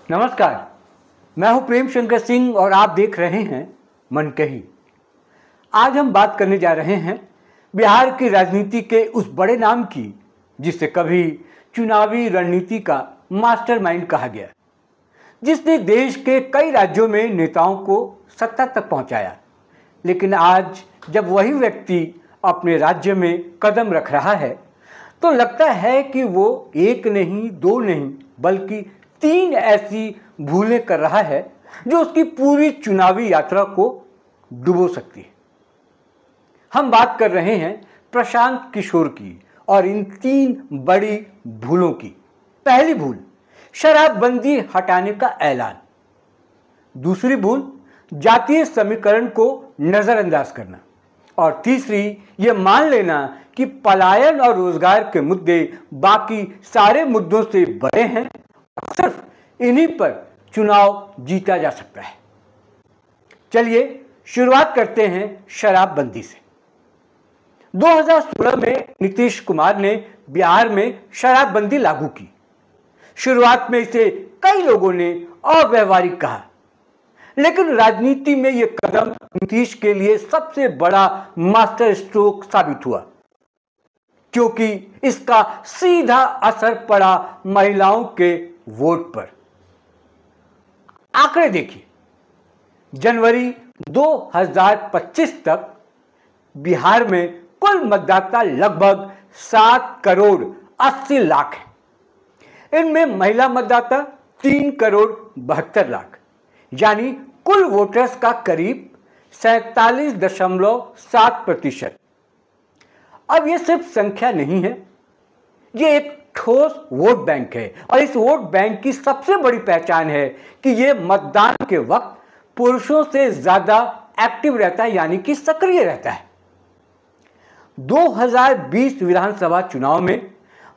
नमस्कार, मैं हूं प्रेम शंकर सिंह और आप देख रहे हैं मन कही। आज हम बात करने जा रहे हैं बिहार की राजनीति के उस बड़े नाम की जिसे कभी चुनावी रणनीति का मास्टरमाइंड कहा गया, जिसने देश के कई राज्यों में नेताओं को सत्ता तक पहुंचाया। लेकिन आज जब वही व्यक्ति अपने राज्य में कदम रख रहा है तो लगता है कि वो एक नहीं, दो नहीं, बल्कि 3 ऐसी भूलें कर रहा है जो उसकी पूरी चुनावी यात्रा को डुबो सकती है। हम बात कर रहे हैं प्रशांत किशोर की और इन 3 बड़ी भूलों की। पहली भूल, शराबबंदी हटाने का ऐलान। दूसरी भूल, जातीय समीकरण को नजरअंदाज करना। और तीसरी, ये मान लेना कि पलायन और रोजगार के मुद्दे बाकी सारे मुद्दों से बड़े हैं, सिर्फ इन्हीं पर चुनाव जीता जा सकता है। चलिए शुरुआत करते हैं शराबबंदी से। 2016 में नीतीश कुमार ने बिहार में शराबबंदी लागू की। शुरुआत में इसे कई लोगों ने अव्यावहारिक कहा, लेकिन राजनीति में यह कदम नीतीश के लिए सबसे बड़ा मास्टर स्ट्रोक साबित हुआ, क्योंकि इसका सीधा असर पड़ा महिलाओं के वोट पर। आंकड़े देखिए, जनवरी 2025 तक बिहार में कुल मतदाता लगभग 7 करोड़ 80 लाख हैं। इनमें महिला मतदाता 3 करोड़ 72 लाख, यानी कुल वोटर्स का करीब 47.7%। अब यह सिर्फ संख्या नहीं है, यह एक ठोस वोट बैंक है। और इस वोट बैंक की सबसे बड़ी पहचान है कि यह मतदान के वक्त पुरुषों से ज्यादा एक्टिव रहता है, यानी कि सक्रिय रहता है। 2020 विधानसभा चुनाव में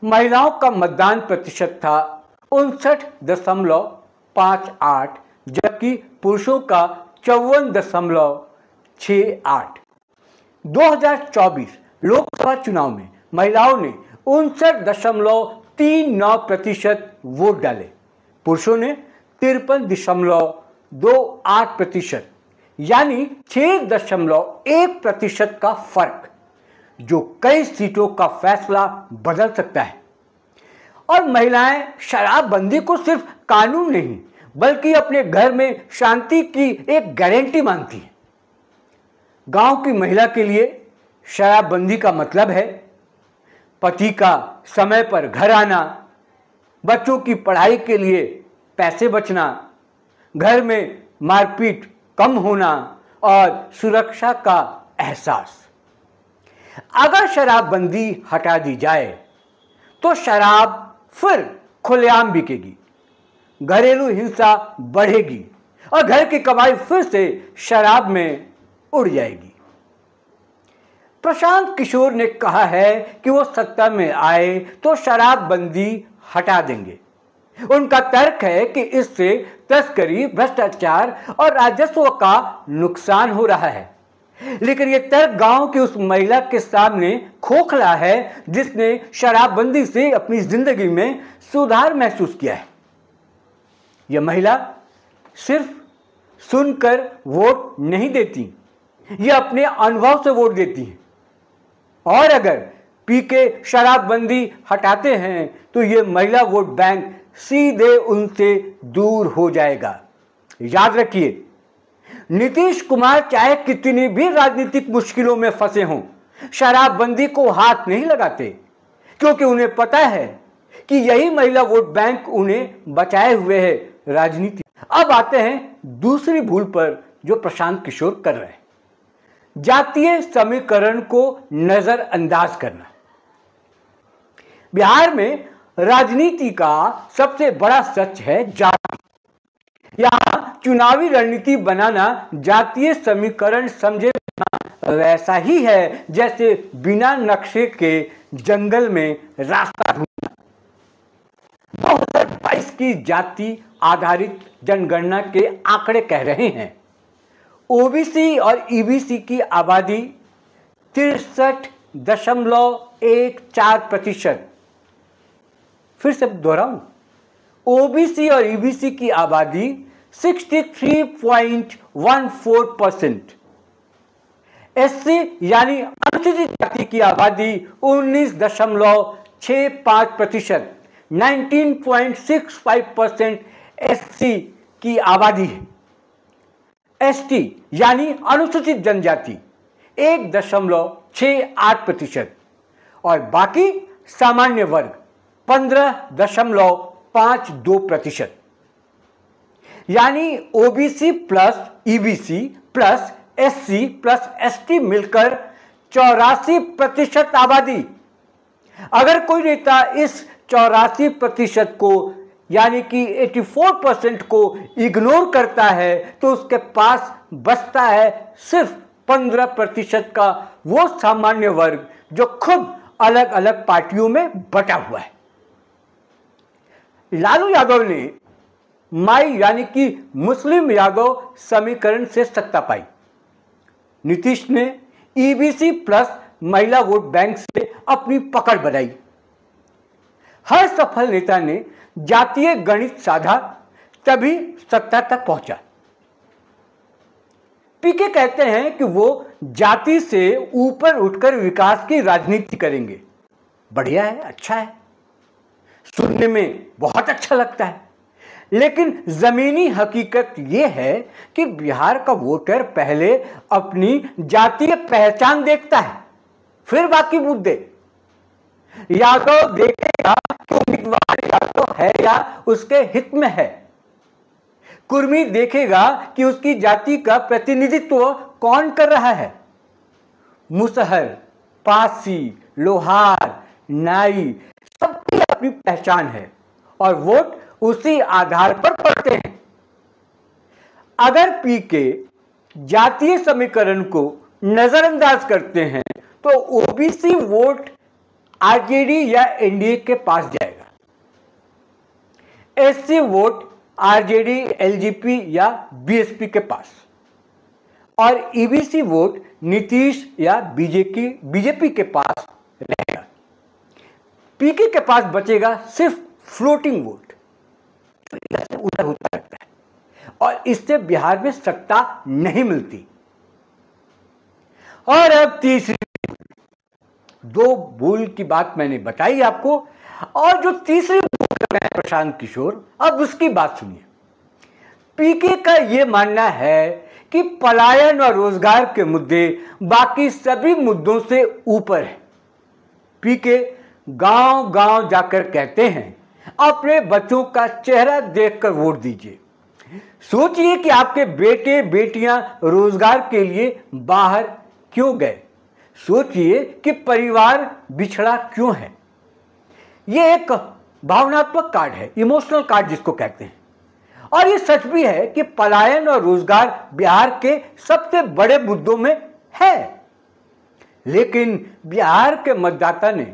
महिलाओं का मतदान प्रतिशत था 59.58, जबकि पुरुषों का 54.68। 2024 लोकसभा चुनाव में महिलाओं ने 59.39% वोट डाले, पुरुषों ने 53.28%, यानी 6.1% का फर्क, जो कई सीटों का फैसला बदल सकता है। और महिलाएं शराबबंदी को सिर्फ कानून नहीं, बल्कि अपने घर में शांति की एक गारंटी मानती है। गांव की महिला के लिए शराबबंदी का मतलब है पति का समय पर घर आना, बच्चों की पढ़ाई के लिए पैसे बचना, घर में मारपीट कम होना और सुरक्षा का एहसास। अगर शराबबंदी हटा दी जाए तो शराब फिर खुलेआम बिकेगी, घरेलू हिंसा बढ़ेगी और घर की कमाई फिर से शराब में उड़ जाएगी। प्रशांत किशोर ने कहा है कि वो सत्ता में आए तो शराबबंदी हटा देंगे। उनका तर्क है कि इससे तस्करी, भ्रष्टाचार और राजस्व का नुकसान हो रहा है। लेकिन यह तर्क गांव की उस महिला के सामने खोखला है जिसने शराबबंदी से अपनी जिंदगी में सुधार महसूस किया है। यह महिला सिर्फ सुनकर वोट नहीं देती, यह अपने अनुभव से वोट देती है। और अगर पी के शराबबंदी हटाते हैं तो यह महिला वोट बैंक सीधे उनसे दूर हो जाएगा। याद रखिए, नीतीश कुमार चाहे कितनी भी राजनीतिक मुश्किलों में फंसे हों, शराबबंदी को हाथ नहीं लगाते, क्योंकि उन्हें पता है कि यही महिला वोट बैंक उन्हें बचाए हुए है राजनीति। अब आते हैं दूसरी भूल पर जो प्रशांत किशोर कर रहे हैं, जातीय समीकरण को नजरअंदाज करना। बिहार में राजनीति का सबसे बड़ा सच है जाति। यहां चुनावी रणनीति बनाना जातीय समीकरण समझे वैसा ही है जैसे बिना नक्शे के जंगल में रास्ता ढूंढना। 2022 की जाति आधारित जनगणना के आंकड़े कह रहे हैं ओबीसी और ईबीसी की आबादी 63.14%। फिर से दोहराऊं, ओबीसी और ईबीसी की आबादी 63.14%, एससी यानी अनुसूचित जाति की आबादी 19.65%, 19.65% एससी की आबादी है। एसटी यानी अनुसूचित जनजाति 1.68% और बाकी सामान्य वर्ग 15.52%। यानी OBC plus EBC plus SC plus ST मिलकर 84% आबादी। अगर कोई नेता इस 84% को यानी कि 84% को इग्नोर करता है तो उसके पास बचता है सिर्फ 15% का वो सामान्य वर्ग जो खुद अलग अलग पार्टियों में बटा हुआ है। लालू यादव ने माई यानी कि मुस्लिम यादव समीकरण से सत्ता पाई। नीतीश ने ईबीसी प्लस महिला वोट बैंक से अपनी पकड़ बनाई। हर सफल नेता ने जातीय गणित साधा तभी सत्ता तक पहुंचा। पीके कहते हैं कि वो जाति से ऊपर उठकर विकास की राजनीति करेंगे। बढ़िया है, अच्छा है, सुनने में बहुत अच्छा लगता है, लेकिन जमीनी हकीकत यह है कि बिहार का वोटर पहले अपनी जातीय पहचान देखता है, फिर बाकी मुद्दे। यादव देखेगा कि उम्मीदवार यादव है या उसके हित में है। कुर्मी देखेगा कि उसकी जाति का प्रतिनिधित्व कौन कर रहा है। मुसहर, पासी, लोहार, नाई सबकी अपनी पहचान है और वोट उसी आधार पर पड़ते हैं। अगर पीके जातीय समीकरण को नजरअंदाज करते हैं तो ओबीसी वोट आरजेडी या एनडीए के पास जाएगा, एससी वोट आरजेडी, एलजेपी या बीएसपी के पास और ईबीसी वोट नीतीश या बीजेपी के पास रहेगा। पीके के पास बचेगा सिर्फ फ्लोटिंग वोट, उधर होता रहता है और इससे बिहार में सत्ता नहीं मिलती। और अब तीसरी, दो भूल की बात मैंने बताई आपको, और जो तीसरी भूल कर रहे हैं प्रशांत किशोर, अब उसकी बात सुनिए। पीके का यह मानना है कि पलायन और रोजगार के मुद्दे बाकी सभी मुद्दों से ऊपर है। पीके गांव गांव जाकर कहते हैं अपने बच्चों का चेहरा देखकर वोट दीजिए। सोचिए कि आपके बेटे बेटियां रोजगार के लिए बाहर क्यों गए। सोचिए कि परिवार बिछड़ा क्यों है। यह एक भावनात्मक कार्ड है, इमोशनल कार्ड जिसको कहते हैं। और यह सच भी है कि पलायन और रोजगार बिहार के सबसे बड़े मुद्दों में है। लेकिन बिहार के मतदाता ने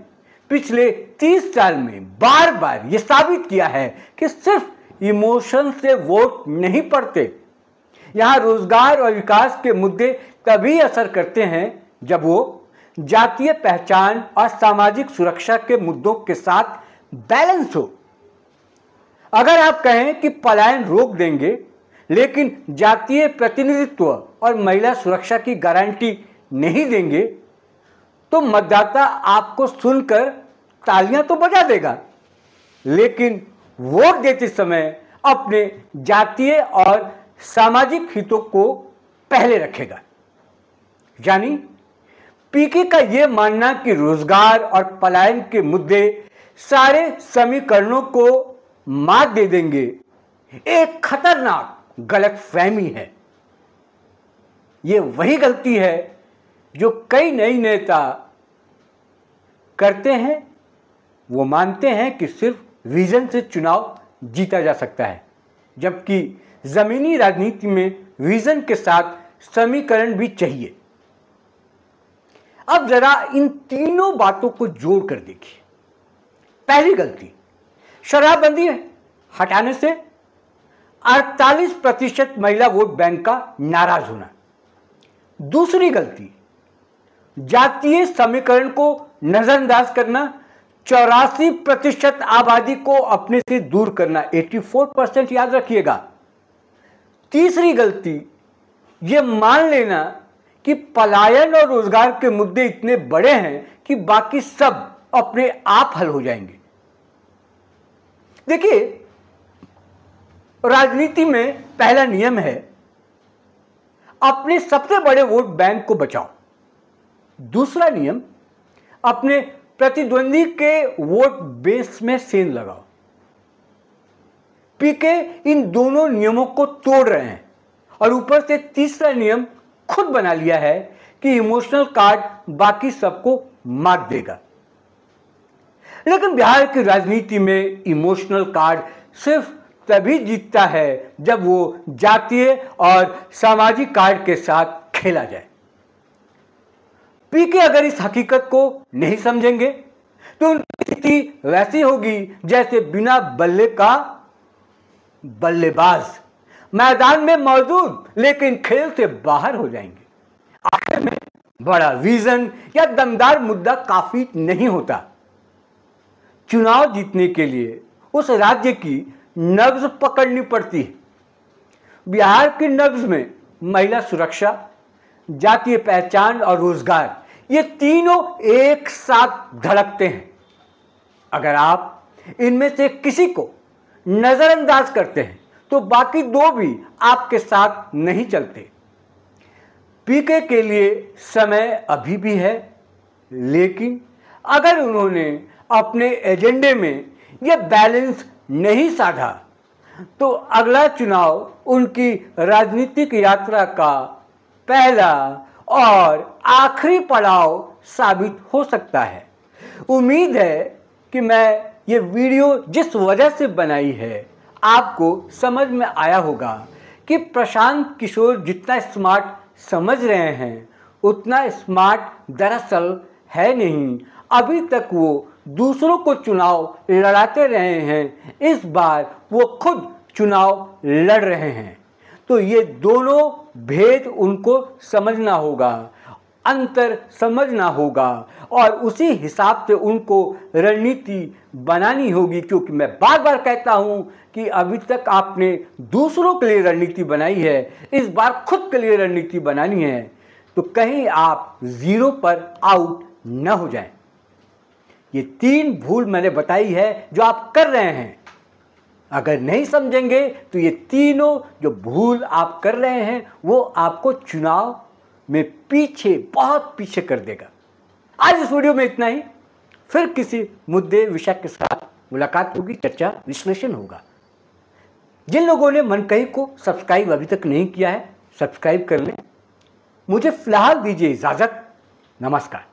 पिछले 30 साल में बार बार यह साबित किया है कि सिर्फ इमोशन से वोट नहीं पड़ते। यहां रोजगार और विकास के मुद्दे तभी असर करते हैं जब वो जातीय पहचान और सामाजिक सुरक्षा के मुद्दों के साथ बैलेंस हो। अगर आप कहें कि पलायन रोक देंगे लेकिन जातीय प्रतिनिधित्व और महिला सुरक्षा की गारंटी नहीं देंगे तो मतदाता आपको सुनकर तालियां तो बजा देगा, लेकिन वोट देते समय अपने जातीय और सामाजिक हितों को पहले रखेगा। यानी पीके का यह मानना कि रोजगार और पलायन के मुद्दे सारे समीकरणों को मात दे देंगे, एक खतरनाक गलतफहमी है। यह वही गलती है जो कई नए नेता करते हैं। वो मानते हैं कि सिर्फ विजन से चुनाव जीता जा सकता है, जबकि जमीनी राजनीति में विजन के साथ समीकरण भी चाहिए। अब जरा इन तीनों बातों को जोड़कर देखिए। पहली गलती, शराबबंदी हटाने से 48% महिला वोट बैंक का नाराज होना। दूसरी गलती, जातीय समीकरण को नजरअंदाज करना 84% आबादी को अपने से दूर करना, 84% याद रखिएगा। तीसरी गलती यह मान लेना कि पलायन और रोजगार के मुद्दे इतने बड़े हैं कि बाकी सब अपने आप हल हो जाएंगे। देखिए, राजनीति में पहला नियम है अपने सबसे बड़े वोट बैंक को बचाओ। दूसरा नियम, अपने प्रतिद्वंदी के वोट बेस में सेंध लगाओ। पीके इन दोनों नियमों को तोड़ रहे हैं और ऊपर से तीसरा नियम खुद बना लिया है कि इमोशनल कार्ड बाकी सबको मार देगा। लेकिन बिहार की राजनीति में इमोशनल कार्ड सिर्फ तभी जीतता है जब वो जातीय और सामाजिक कार्ड के साथ खेला जाए। पीके अगर इस हकीकत को नहीं समझेंगे तो उनकी स्थिति वैसी होगी जैसे बिना बल्ले का बल्लेबाज मैदान में मौजूद लेकिन खेल से बाहर हो जाएंगे। आखिर में बड़ा विजन या दमदार मुद्दा काफी नहीं होता। चुनाव जीतने के लिए उस राज्य की नब्ज पकड़नी पड़ती है। बिहार की नब्ज में महिला सुरक्षा, जातीय पहचान और रोजगार, ये तीनों एक साथ धड़कते हैं। अगर आप इनमें से किसी को नजरअंदाज करते हैं तो बाकी दो भी आपके साथ नहीं चलते। पीके के लिए समय अभी भी है, लेकिन अगर उन्होंने अपने एजेंडे में यह बैलेंस नहीं साधा तो अगला चुनाव उनकी राजनीतिक यात्रा का पहला और आखिरी पड़ाव साबित हो सकता है। उम्मीद है कि मैं ये वीडियो जिस वजह से बनाई है आपको समझ में आया होगा कि प्रशांत किशोर जितना स्मार्ट समझ रहे हैं उतना स्मार्ट दरअसल है नहीं। अभी तक वो दूसरों को चुनाव लड़ाते रहे हैं, इस बार वो खुद चुनाव लड़ रहे हैं। तो ये दोनों भेद उनको समझना होगा, अंतर समझना होगा और उसी हिसाब से उनको रणनीति बनानी होगी। क्योंकि मैं बार बार कहता हूं कि अभी तक आपने दूसरों के लिए रणनीति बनाई है, इस बार खुद के लिए रणनीति बनानी है, तो कहीं आप जीरो पर आउट न हो जाएं। ये 3 भूल मैंने बताई है जो आप कर रहे हैं। अगर नहीं समझेंगे तो ये तीनों जो भूल आप कर रहे हैं वो आपको चुनाव में पीछे, बहुत पीछे कर देगा। आज इस वीडियो में इतना ही। फिर किसी मुद्दे विषय के साथ मुलाकात होगी, चर्चा विश्लेषण होगा। जिन लोगों ने मन कही को सब्सक्राइब अभी तक नहीं किया है, सब्सक्राइब कर लें। मुझे फिलहाल दीजिए इजाजत। नमस्कार।